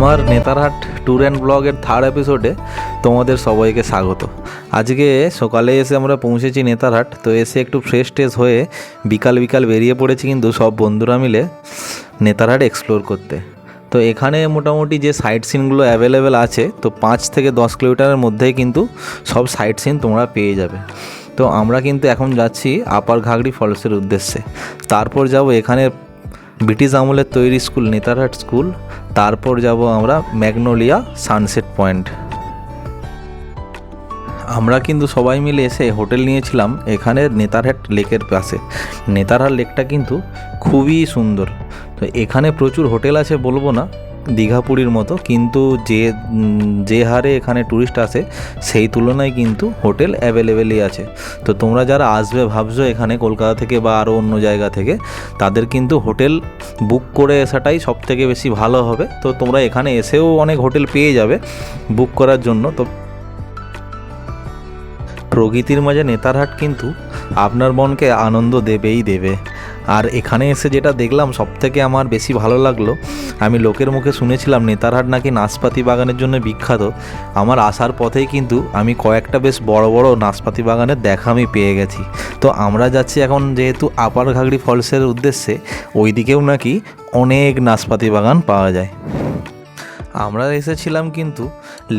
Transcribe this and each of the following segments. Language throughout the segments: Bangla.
আমার নেতারহাট ট্যুর অ্যান্ড ব্লগের থার্ড এপিসোডে তোমাদের সবাইকে স্বাগত। আজকে সকালে এসে আমরা পৌঁছেছি নেতারহাট। তো এসে একটু ফ্রেশ ট্রেশ হয়ে বিকাল বেরিয়ে পড়েছি কিন্তু সব বন্ধুরা মিলে নেতারহাট এক্সপ্লোর করতে। তো এখানে মোটামুটি যে সাইট সিনগুলো অ্যাভেলেবেল আছে, তো 5 থেকে 10 কিলোমিটারের মধ্যেই কিন্তু সব সাইট সিন তোমরা পেয়ে যাবে। তো আমরা কিন্তু এখন যাচ্ছি আপার ঘাগড়ি ফলসের উদ্দেশ্যে। তারপর যাব এখানে ব্রিটিশ আমলের তৈরি স্কুল নেতারহাট স্কুল। তারপর যাব আমরা ম্যাগনোলিয়া সানসেট পয়েন্ট। আমরা কিন্তু সবাই মিলে এসে হোটেল নিয়েছিলাম এখানে নেতারহাট লেকের পাশে। নেতারহাট লেকটা কিন্তু খুবই সুন্দর। তো এখানে প্রচুর হোটেল আছে, বলবো না দীঘাপুরীর মতো, কিন্তু যে হারে এখানে ট্যুরিস্ট আসে সেই তুলনায় কিন্তু হোটেল অ্যাভেলেবেলই আছে। তো তোমরা যারা আসবে ভাবছো এখানে কলকাতা থেকে বা আরও অন্য জায়গা থেকে, তাদের কিন্তু হোটেল বুক করে আসাটাই সবথেকে বেশি ভালো হবে। তো তোমরা এখানে এসেও অনেক হোটেল পেয়ে যাবে বুক করার জন্য। তো প্রকৃতির মাঝে নেতারহাট কিন্তু আপনার মনকে আনন্দ দেবেই দেবে। আর এখানে এসে যেটা দেখলাম সবথেকে আমার বেশি ভালো লাগলো, আমি লোকের মুখে শুনেছিলাম নেতারহাট নাকি নাশপাতি বাগানের জন্য বিখ্যাত। আমার আসার পথেই কিন্তু আমি কয়েকটা বেশ বড় বড় নাশপাতি বাগানের দেখা আমি পেয়ে গেছি। তো আমরা যাচ্ছি এখন যেহেতু আপার ঘাগড়ি ফলসের উদ্দেশ্যে, ওই দিকেও নাকি অনেক নাশপাতি বাগান পাওয়া যায়। আমরা এসেছিলাম কিন্তু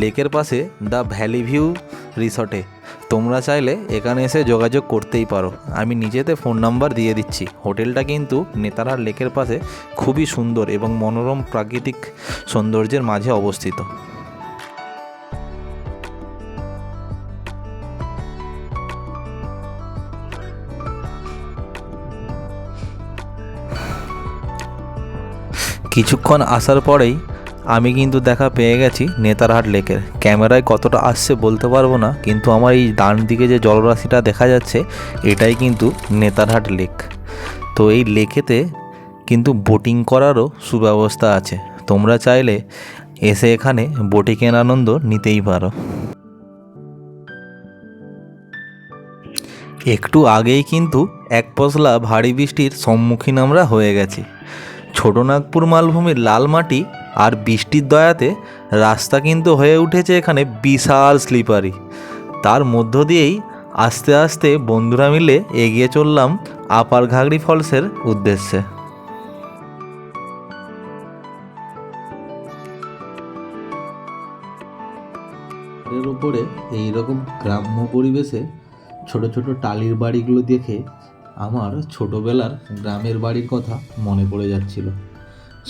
লেকের পাশে দ্য ভ্যালি ভিউ রিসর্টে। তোমরা চাইলে এখানে এসে যোগাযোগ করতেই পারো, আমি নিজেতে ফোন নাম্বার দিয়ে দিচ্ছি। হোটেলটা কিন্তু নেতারহাট লেকের পাশে খুবই সুন্দর এবং মনোরম প্রাকৃতিক সৌন্দর্যের মাঝে অবস্থিত। কিছুক্ষণ আসার পরেই আমি কিন্তু দেখা পেয়ে গেছি নেতারহাট লেকের। ক্যামেরায় কতটা আসছে বলতে পারবো না, কিন্তু আমার এই ডান দিকে যে জলরাশিটা দেখা যাচ্ছে এটাই কিন্তু নেতারহাট লেক। তো এই লেকেতে কিন্তু বোটিং করারও সুব্যবস্থা আছে, তোমরা চাইলে এসে এখানে বোটিংয়ের আনন্দ নিতেই পারো। একটু আগেই কিন্তু এক পশলা ভারী বৃষ্টির সম্মুখীন আমরা হয়ে গেছি। ছোটনাগপুর মালভূমির লাল মাটি আর বৃষ্টির দয়াতে রাস্তা কিন্তু হয়ে উঠেছে এখানে বিশাল স্লিপারি। তার মধ্য দিয়েই আস্তে আস্তে বন্ধুরা মিলে এগিয়ে চললাম আপার ঘাগড়ি ফলসের উদ্দেশ্যে। এর উপরে এইরকম গ্রাম্য পরিবেশে ছোট ছোট টালির বাড়িগুলো দেখে আমার ছোটবেলার গ্রামের বাড়ির কথা মনে পড়ে যাচ্ছিল।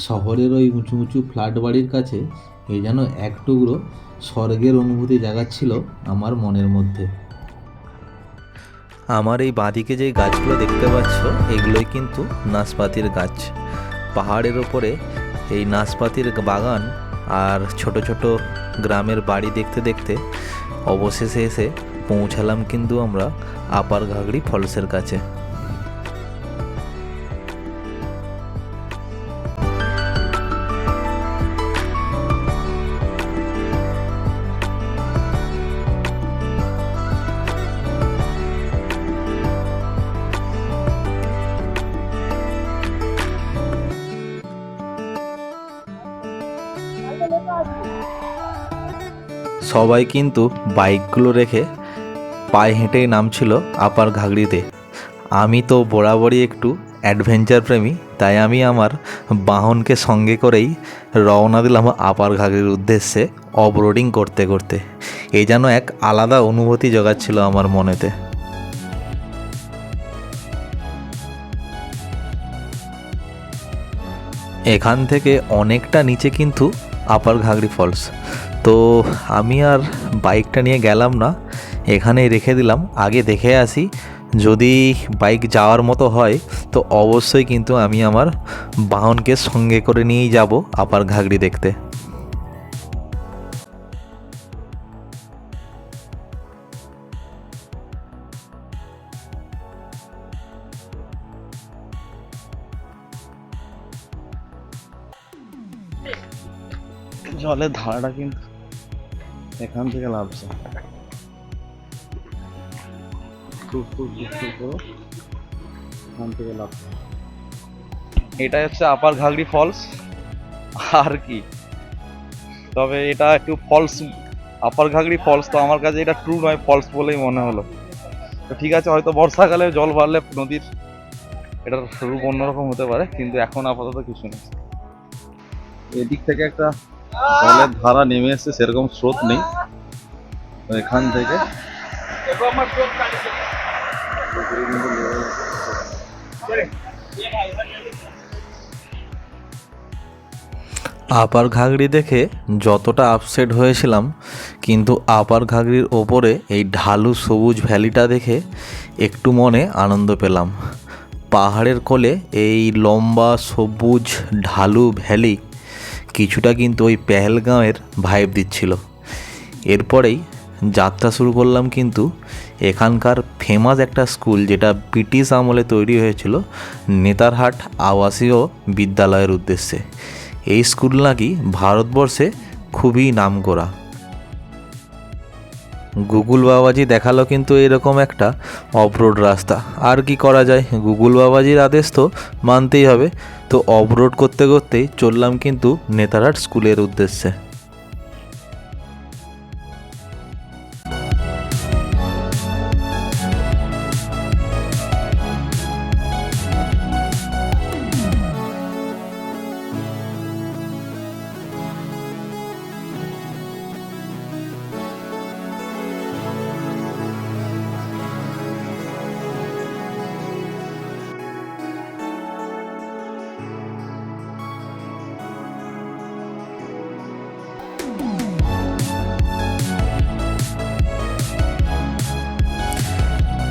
শহরের ওই উঁচু উঁচু ফ্ল্যাট বাড়ির কাছে এই যেন এক টুকরো স্বর্গের অনুভূতি জাগাচ্ছিল আমার মনের মধ্যে। আমার এই বাঁদিকে যে গাছগুলো দেখতে পাচ্ছ এগুলোই কিন্তু নাশপাতির গাছ। পাহাড়ের ওপরে এই নাশপাতির বাগান আর ছোট ছোট গ্রামের বাড়ি দেখতে দেখতে অবশেষে এসে পৌঁছালাম কিন্তু আমরা আপার ঘাগড়ি ফলসের কাছে। সবাই কিন্তু বাইকগুলো রেখে পায়ে হেঁটেই নামছিল আপার ঘাগড়িতে। আমি তো বরাবরই একটু অ্যাডভেঞ্চার প্রেমী, তাই আমি আমার বাহনকে সঙ্গে করেই রওনা দিলাম আপার ঘাগড়ির উদ্দেশ্যে অফরোডিং করতে করতে। এই যেন এক আলাদা অনুভূতি জোগাচ্ছিল আমার মনেতে। এখান থেকে অনেকটা নিচে কিন্তু আপার ঘাগড়ি ফলস। তো আমি আর বাইকটা নিয়ে গেলাম না, এখানেই রেখে দিলাম, আগে দেখে আসি যদি বাইক যাওয়ার মতো হয় তো অবশ্যই কিন্তু আমি আমার বাহনকে সঙ্গে করে নিয়েই যাব আপার ঘাগড়ি দেখতে। জলের ধারাটা কিন্তু এখান থেকে নামছে, এখান থেকে নামছে। এটা হচ্ছে আপার ঘাগড়ি ফলস। আর কি তবে এটা একটু ফলস, আপার ঘাগড়ি ফলস, তো আমার কাছে এটা ট্রু নয়, ফলস বলেই মনে হলো। তো ঠিক আছে, হয়তো বর্ষাকালে জল বাড়লে নদীর এটার রূপ অন্যরকম হতে পারে, কিন্তু এখন আপাতত কিছু নেই। এদিক থেকে একটা জলের ধারা নেমে এসছে, সেরকম স্রোত নেই। তো এখান থেকে আপার ঘাগড়ি দেখে যতটা আপসেট হয়েছিলাম, কিন্তু আপার ঘাগড়ির ওপরে এই ঢালু সবুজ ভ্যালিটা দেখে একটু মনে আনন্দ পেলাম। পাহাড়ের কোলে এই লম্বা সবুজ ঢালু ভ্যালি কিছুটা কিন্তু ওই পেহেলগাঁওয়ের ভাইব দিচ্ছিল। এরপরেই যাত্রা শুরু করলাম কিন্তু এখানকার ফেমাস একটা স্কুল, যেটা ব্রিটিশ আমলে তৈরি হয়েছিল, নেতারহাট আবাসীয় বিদ্যালয়ের উদ্দেশ্যে। এই স্কুল নাকি ভারতবর্ষে খুবই নামকরা। গুগল বাবাজি দেখালো কিন্তু এরকম একটা অফরোড রাস্তা। আর কি করা যায়, গুগল বাবাজির আদেশ তো মানতেই হবে। তো অফরোড করতে করতেই চললাম কিন্তু নেতারহাট স্কুলের উদ্দেশ্যে।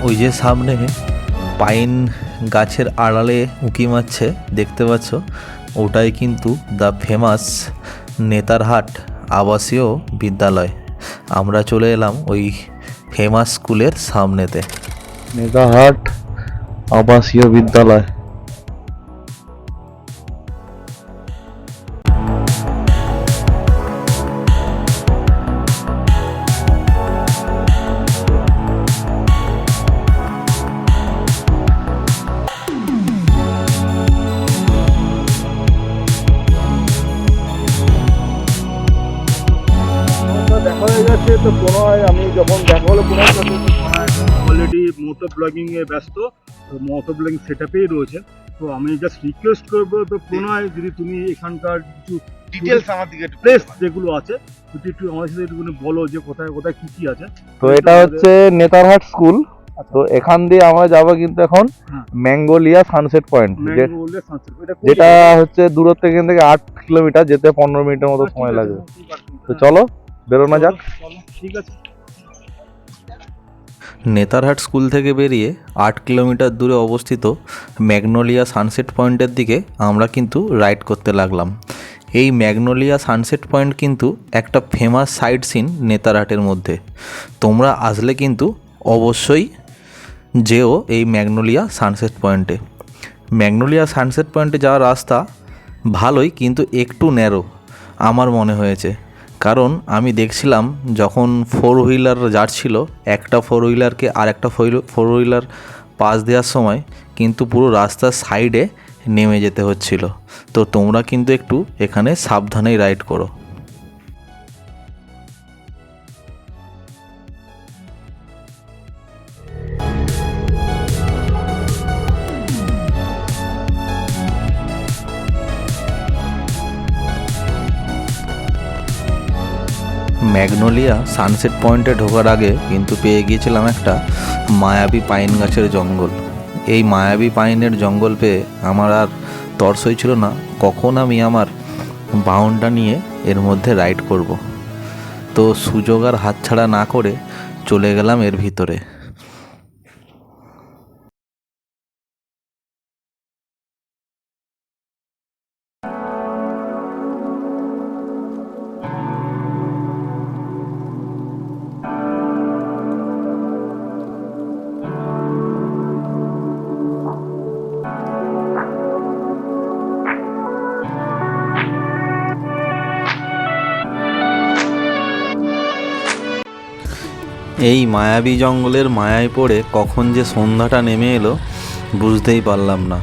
ওই যে সামনে পাইন গাছের আড়ালে উঁকি মারছে দেখতে পাচ্ছ, ওটাই কিন্তু দ্য ফেমাস নেতারহাট আবাসীয় বিদ্যালয়। আমরা চলে এলাম ওই ফেমাস স্কুলের সামনেতে। নেতারহাট আবাসীয় বিদ্যালয়। দেখা হয়ে গেছে, তো প্রণয় আমি যখন দেখা হলো প্রণয়ের সাথে, তো প্রণয় অলরেডি মোটো ব্লগিং এ ব্যস্ত, তো মোটো ব্লগিং সেট আপেই রয়েছে। তো আমি জাস্ট রিকোয়েস্ট করবো, তো প্রণয় যদি তুমি এখানকার কিছু ডিটেলস আমার দিকে প্লেস যেগুলো আছে যদি একটু আমাদের সাথে একটু বলো, যে কোথায় কোথায় কি কি আছে। তো এটা হচ্ছে নেতারহাট স্কুল। তো এখান দিয়ে আমরা যাব কিন্তু এখন হ্যাঁ। ম্যাঙ্গোলিয়া সানসেট পয়েন্ট, ম্যাঙ্গোলিয়া সানসেট, যেটা হচ্ছে দূরত্ব এখান থেকে 8 কিলোমিটার, যেতে 15 মিনিটের মতো সময় লাগবে। তো চলো বেরোনো যাক। ঠিক আছে। নেতারহাট স্কুল থেকে বেরিয়ে 8 কিলোমিটার দূরে অবস্থিত ম্যাগনোলিয়া সানসেট পয়েন্টের দিকে আমরা কিন্তু রাইড করতে লাগলাম। এই ম্যাগনোলিয়া সানসেট পয়েন্ট কিন্তু একটা ফেমাস সাইট সিন নেতারহাটের মধ্যে। তোমরা আসলে কিন্তু অবশ্যই যেও এই ম্যাগনোলিয়া সানসেট পয়েন্টে। ম্যাগনোলিয়া সানসেট পয়েন্টে যাওয়ার রাস্তা ভালোই, কিন্তু একটু ন্যারো আমার মনে হয়েছে। কারণ আমি দেখছিলাম যখন 4 হুইলার যাচ্ছিল, একটা 4 হুইলারকে আর একটা 4 হুইলার পাস দেওয়ার সময় কিন্তু পুরো রাস্তার সাইডে নেমে যেতে হচ্ছিল। তো তোমরা কিন্তু একটু এখানে সাবধানেই রাইড করো। ম্যাগনোলিয়া সানসেট পয়েন্টে ঢোকার আগে কিন্তু পেয়ে গিয়েছিলাম একটা মায়াবী পাইন গাছের জঙ্গল। এই মায়াবী পাইনের জঙ্গল পেয়ে আমার আর তর্সই ছিল না কখন আমি আমার বাউন্ডটা নিয়ে এর মধ্যে রাইড করব। তো সুযোগ আর হাতছাড়া না করে চলে গেলাম এর ভিতরে। এই মায়াবী জঙ্গলের মায়ায় পড়ে কখন যে সন্ধ্যাটা নেমে এলো বুঝতেই পারলাম না।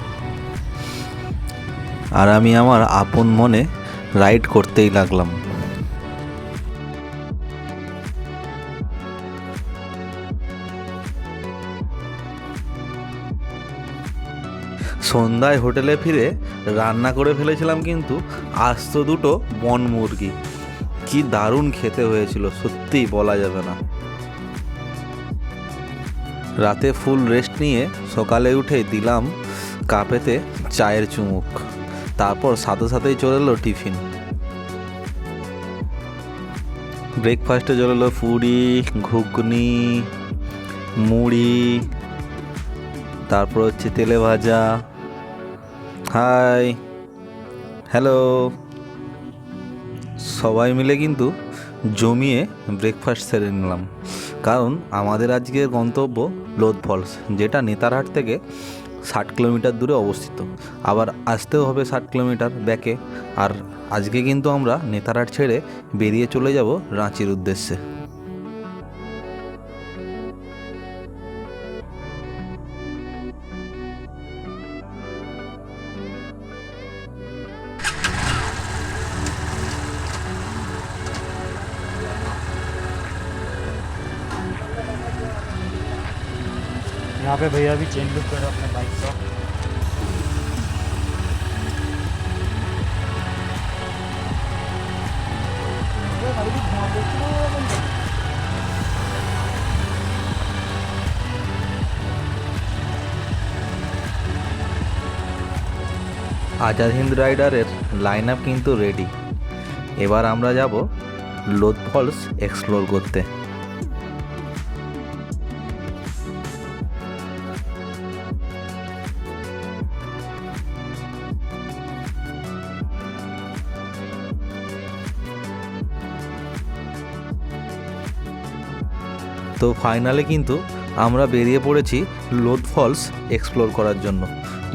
আর আমি আমার আপন মনে রাইড করতেই লাগলাম। সন্ধ্যায় হোটেলে ফিরে রান্না করে ফেলেছিলাম কিন্তু আস্ত দুটো বন মুরগি। কি দারুণ খেতে হয়েছিল, সত্যিই বলা যাবে না। রাতে ফুল রেস্ট নিয়ে সকালে উঠে দিলাম কাপেতে চায়ের চুমুক, তারপর সাথে সাথেই চলে এলো টিফিন। ব্রেকফাস্টে চলে এলো পুরি, ঘুগনি, মুড়ি, তারপর হচ্ছে তেলে ভাজা। Hi, hello. সবাই মিলে কিন্তু জমিয়ে ব্রেকফাস্ট সেরে নিলাম, কারণ আমাদের আজকের গন্তব্য লোধ ফলস, যেটা নেতারহাট থেকে 60 কিলোমিটার দূরে অবস্থিত। আবার আসতেও হবে 60 কিলোমিটার ব্যাকে। আর আজকে কিন্তু আমরা নেতারহাট ছেড়ে বেরিয়ে চলে যাব রাঁচির উদ্দেশ্যে। यहाँ पे भैया भी चेंज लुक करो अपने बाइक का। আজাদ হিন্দ রাইডারের লাইন আপ কিন্তু রেডি। এবার আমরা যাব লোধ ফলস এক্সপ্লোর করতে। তো ফাইনালে কিন্তু আমরা বেরিয়ে পড়েছি লোধ ফলস এক্সপ্লোর করার জন্য।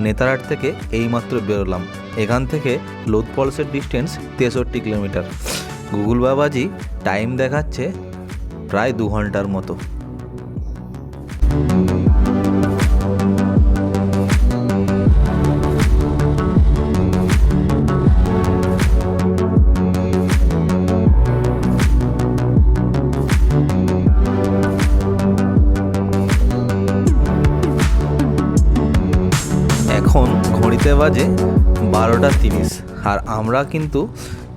নেতারহাট থেকে এইমাত্র বেরোলাম। এখান থেকে লোধ ফলসের ডিস্টেন্স 63 কিলোমিটার। গুগল বাবাজি টাইম দেখাচ্ছে প্রায় 2 ঘন্টার মতো। এখন ঘড়িতে বাজে 12:30, আর আমরা কিন্তু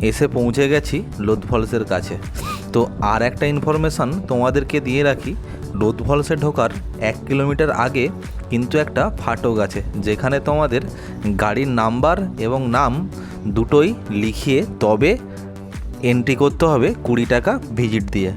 এসে পৌঁছে গেছি লোধ ফলসের কাছে। তো আর একটা ইনফরমেশান তোমাদেরকে দিয়ে রাখি, লোধ ফলসে ঢোকার 1 কিলোমিটার আগে কিন্তু একটা ফাটক আছে, যেখানে তোমাদের গাড়ির নাম্বার এবং নাম দুটোই লিখিয়ে তবে এন্ট্রি করতে হবে 20 টাকা ভিজিট দিয়ে।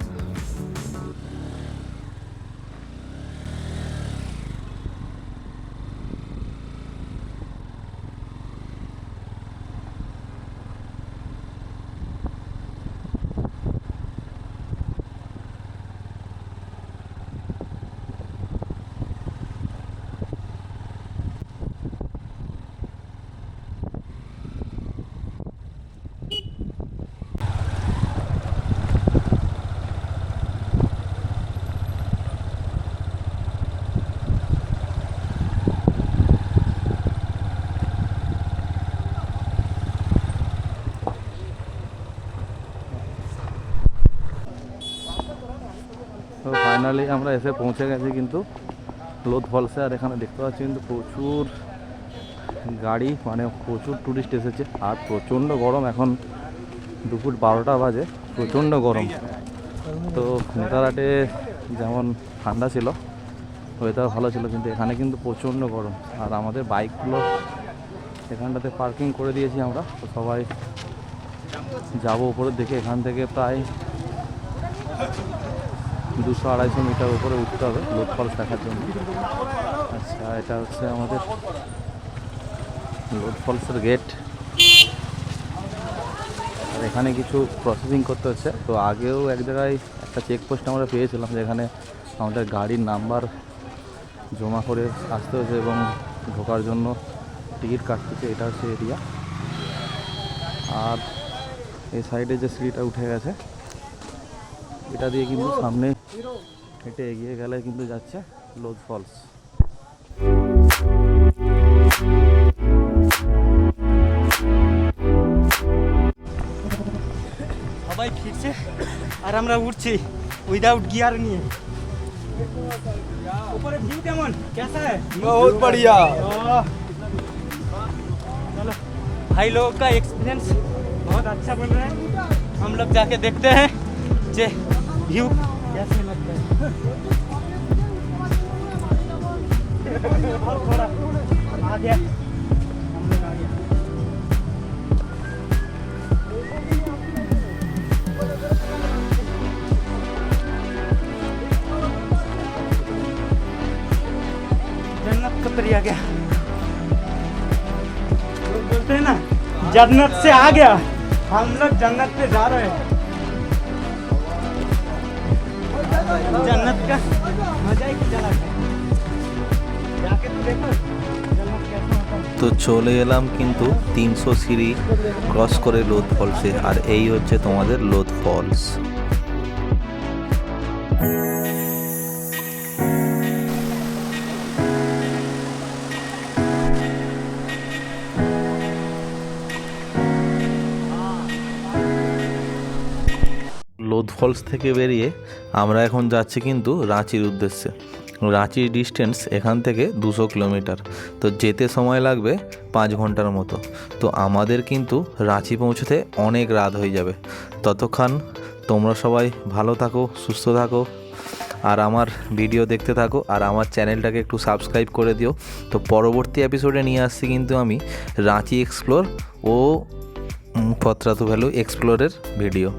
তো ফাইনালি আমরা এসে পৌঁছে গেছি কিন্তু লোধ ফলসে। আর এখানে দেখতে পাচ্ছি কিন্তু প্রচুর গাড়ি, মানে প্রচুর টুরিস্ট এসেছে। আর প্রচণ্ড গরম, এখন দুপুর 12টা বাজে, প্রচণ্ড গরম। তো নেতারহাটে যেমন ঠান্ডা ছিল, ওয়েদার ভালো ছিল, কিন্তু এখানে কিন্তু প্রচণ্ড গরম। আর আমাদের বাইকগুলো এখানটাতে পার্কিং করে দিয়েছি আমরা। তো সবাই যাবো উপরের দিকে। এখান থেকে প্রায় 200-250 মিটার উপরে উঠতে হবে লোধ ফলস দেখার জন্য। আচ্ছা, এটা হচ্ছে আমাদের লোধ ফলসের গেট। আর এখানে কিছু প্রসেসিং করতে হচ্ছে। তো আগেও এক জায়গায় একটা চেকপোস্ট আমরা পেয়েছিলাম, যেখানে আমাদের গাড়ির নাম্বার জমা করে আসতে হচ্ছে এবং ঢোকার জন্য টিকিট কাটতে হচ্ছে। এটা হচ্ছে এরিয়া। আর এই সাইডে যে সিঁড়িটা উঠে গেছে, এটা দিয়ে কিন্তু সামনে হেঁটে এগিয়ে গেলে কিন্তু যাচ্ছে লোধ ফলস। সবাই ফিরছে আর আমরা উঠছি উইদাউট গিয়ার নিয়ে। উপরে ভিউ কেমন? কেসা है? बहुत बढ़िया। भाई लोगों का एक्सपीरियंस बहुत अच्छा बन रहा है। हम लोग जाके देखते हैं जे व्यू कैसे लगता है। और थोड़ा आ गया, हम लोग आ गया। जन्नत को तरी आ गया। लोग बोलते हैं ना जन्नत से आ गया, हम लोग जन्नत पे जा रहे हैं। जन्नत का मजा ही कुछ अलग है, जाके तो देखो जन्नत कैसा होता है। তো চলে এলাম কিন্তু 300 সিঁড়ি ক্রস করে লোদ ফলসে, আর এই হচ্ছে তোমাদের লোদ ফলস। লোদ ফলস থেকে বেরিয়ে আমরা এখন যাচ্ছি কিন্তু রাঁচির উদ্দেশ্যে। রাঁচির ডিস্টেন্স এখান থেকে 200 কিলোমিটার, তো যেতে সময় লাগবে 5 ঘন্টার মতো। তো আমাদের কিন্তু রাঁচি পৌঁছতে অনেক রাত হয়ে যাবে। ততক্ষণ তোমরা সবাই ভালো থাকো, সুস্থ থাকো, আর আমার ভিডিও দেখতে থাকো, আর আমার চ্যানেলটাকে একটু সাবস্ক্রাইব করে দিও। তো পরবর্তী এপিসোডে নিয়ে আসছি কিন্তু আমি রাঁচি এক্সপ্লোর ও পত্রাতু ভ্যালু এক্সপ্লোরের ভিডিও।